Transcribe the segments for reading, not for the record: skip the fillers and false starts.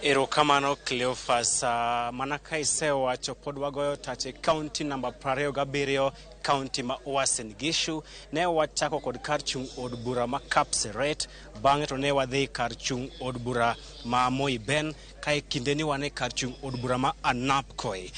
Erokamano Cleophas, mana ka isewacho pod wagoyo tache kaunti namba 27 kaunti ma Uasin Gishu. Ne wachako kod kar chung' od bura ma Kapseret, bang'e to ne wadhi kar chung' od bura ma Moi Ben, ka e kinde ni wane kar chung' od bura ma Anapkoi.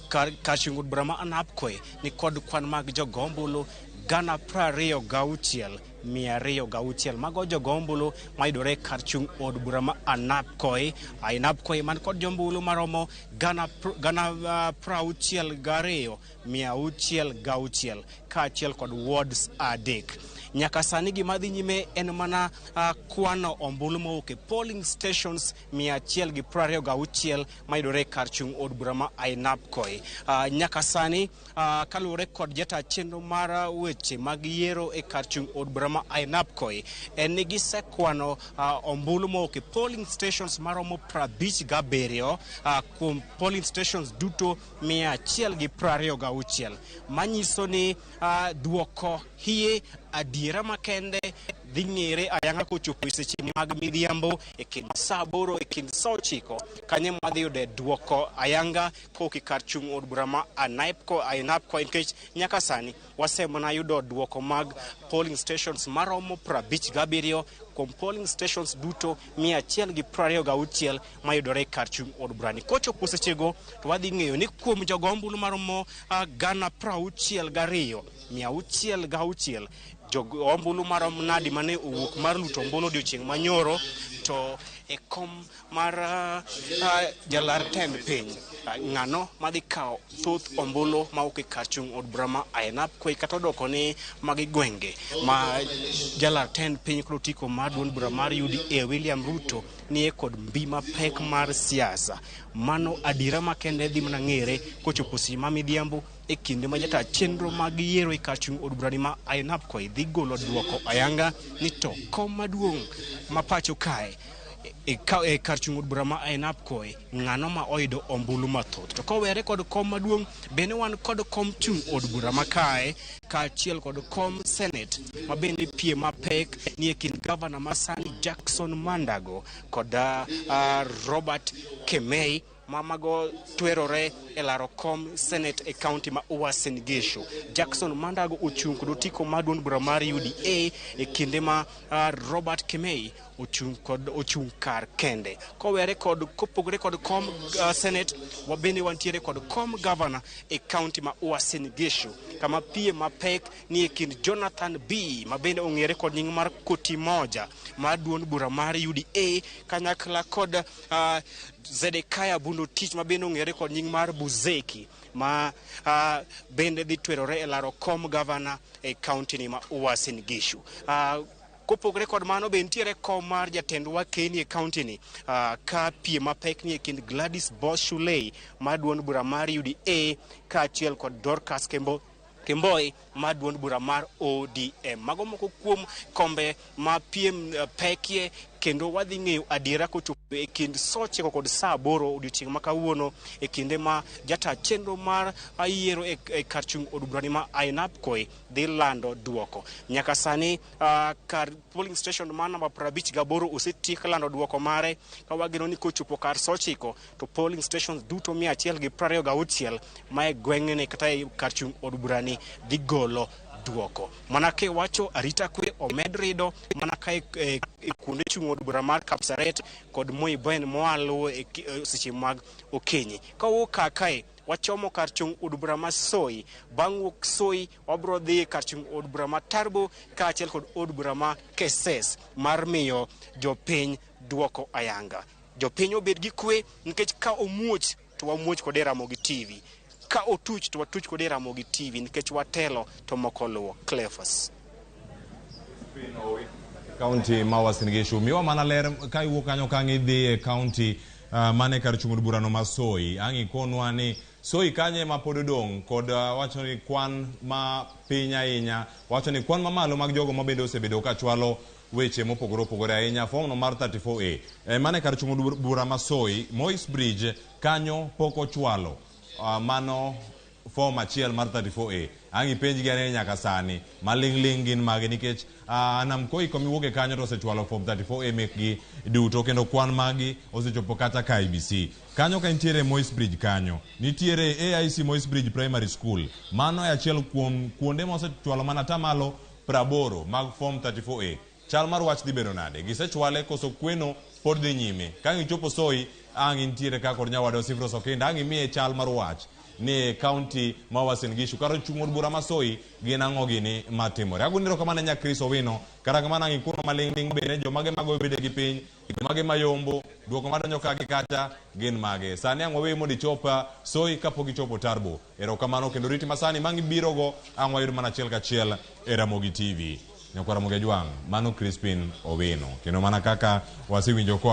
Kar chung' od bura ma Anapkoi ni kod kwan mag jogombulu 26,206 mago jogombulu mayudore kar chung' od bura ma Anapkoi. Anapkoi man kod jombulu maromo 62,606 kaachiel kod wards adek. Nyaka sani gima dhi nyime en mana kwano ombulu mowuok e polling stations 126 mayudore kar chung' od bura ma Ainapkoi. Nyaka sani kaluwore kod jata chenro mar weche mag yiero e kar chung' od bura ma Ainapkoi en ni gisekwano ombulu mowuok e polling stations maromo 57 kuom polling stations duto 126, manyiso ni duoko hie adiera makende dhi ng'ere ayanga kochopo seche mag midhiambo e kind saa 8 e kind saa 9 kanye madhi yude duoko ayanga koki kar chung' od bura ma Ainapkoi nikech nyaka sani wasemana yudo duoko mag polling stations maromo 57 kuom polling stations duto 126 mayudore kar chung' od burani. Kochopo sechego to wadhi ng'eyo ni kuom jogombulu maromo 62,606 jogombulu marom nadi mane owuok mar luto ombulu odiochieng' manyoro to e kom mar jalar tend piny ng'ano madhi kawo thoth ombulu mawuok e kar chung' od bura ma Ainapkoi kata odoko ni magi gwenge ma jalar tend piny kod otiko mar duond bura mar UDA William Ruto nie kod mbi mapek mar siasa. Mano adiera makende dhi mana ng'ere kochopo seche ma midhiambo e kinde ma jata chenro mag yiero e kar chung' od burani ma Ainapkoi dhi golo duoko ayanga ni to kom maduong' ma pacho kae e kar chung' od bura ma Ainapkoi ng'ano ma oyudo ombulu mathoth. To kowere kod kom maduong' bende wan kod kom chung' od bura ma kae kaachiel kod kom Senate ma bende piem mapek ni e kind gavana ma sani Jackson Mandago kod Robert Kemei mamago twerore e laro kom Senate e kaunti ma Uasin Gishu. Jackson Mandago ochung' kod otiko mar duond bura mar UDA e kinde ma Robert Kemei ochung' kar kende. Kopogore kod kom Senate wabende wantiere kod kom governor e kaunti ma Uasin Gishu kama piem mapek ni e kind Jonathan B mabende ong'ere kod nying mar Koti Moja mar duond bura mar UDA kanyakla kod Zedekiah Bundo Tich mabende ong'ere kod nying mar Buzeki ma bende dhi twerore e laro kom governor e kaunti ni ma Uasin Gishu. Kopogore kod mano be nitiere kom mar jatend wakeni e kaunti ni ka piem mapek ni e kind Gladys Boshulei mar duond bura mar UDA kaachiel kod Dorcas Kemboi mar duond bura mar ODM. Mago moko kuom kombe ma piem pekie kendo wadhi ng'eyo adiera kochopo e kind saa 9 kod saa 8 odiochieng' ma kawuono e kinde ma jata chenro mar yiero e kar chung' od burani ma Ainapkoi dhi lando duoko. Nyaka sani kar polling station ma namba 58 osetiek lando duoko mare ka wageno ni kochopo kar saa 9 to polling stations duto 126 ma e gweng'ni kata e kar chung' od burani dhi golo duoko. Manake wacho arita kwe omed rido manaka e kuonde chung' od bura mar Kapseret kod Moi Ben moaluwo e seche mag okinyi. Ka wuok kae wachomo kar chung' od bura ma Soi, bang' wuok Soi wabro dhi kar chung' od bura ma Tarbo kaachiel kod od bura ma Keses mar miyo jopiny duoko ayanga. Jopiny obed gi kwe nikech ka omuoch to wamuoch kod Ramogi TV. Ka otuch to watuch kod Ramogi TV nikech watelo to moko luwo. Cleophas. Kaunti ma Uasin Gishu miwa mana ler ka iwuok kanyo ka ng'idhi e kaunti mane kar chung' od burano ma Soi. Ang'i konwa ni Soi kanye ma pod odong' kod wacho ni kwan ma piny ahinya, wacho ni kwan mamalo mag jogo ma bende osebedo ka chwalo weche mopogore ahinya. Form no mar 34A mane kar chung' od bura ma Soi, Moi's Bridge kanyo pok ochwalo mano form achiel mar 34A. Angi penji gane nyaka sani maling gin mage nikech Nam Koi komiwuok e kanyo to osechwalo form 34A mekgi duto kendo kwan magi osechopo kata ka IBC. Kanyo ka nitiere Moi's Bridge kanyo. Nitiere AIC Moi's Bridge Primary School. Mano e achiel kuom kuonde ma osechwalo mana tamalo 80 mag form 34A. Chal mar wach dhi bedo nade? Gisechwale koso kweno pod dhi nyime. Ka ngichopo Soi angi nitiere ka kod nyawado Sifro Sokinda angi miye chal mar wach ni county ma Uasin Gishu karo chung'od bura ma Soi gin ang'o gini matimore. Aguniro kamane nya Chris Owino kara kamana ngi kuno maling bende jomage mago bede gi piny jomage mayombo duoko madonjo ka gi kacha gin mage. Sani ang'o we modi chopa Soi kapok ichopo Tarbo. Erokamano kendo riti masani mangi biro go ang'o yud mana achiel kachiel e Ramogi TV. Nyakwara Ramogi Jwang' mano Crispin Owino kendo mana kaka wasiwinjo koa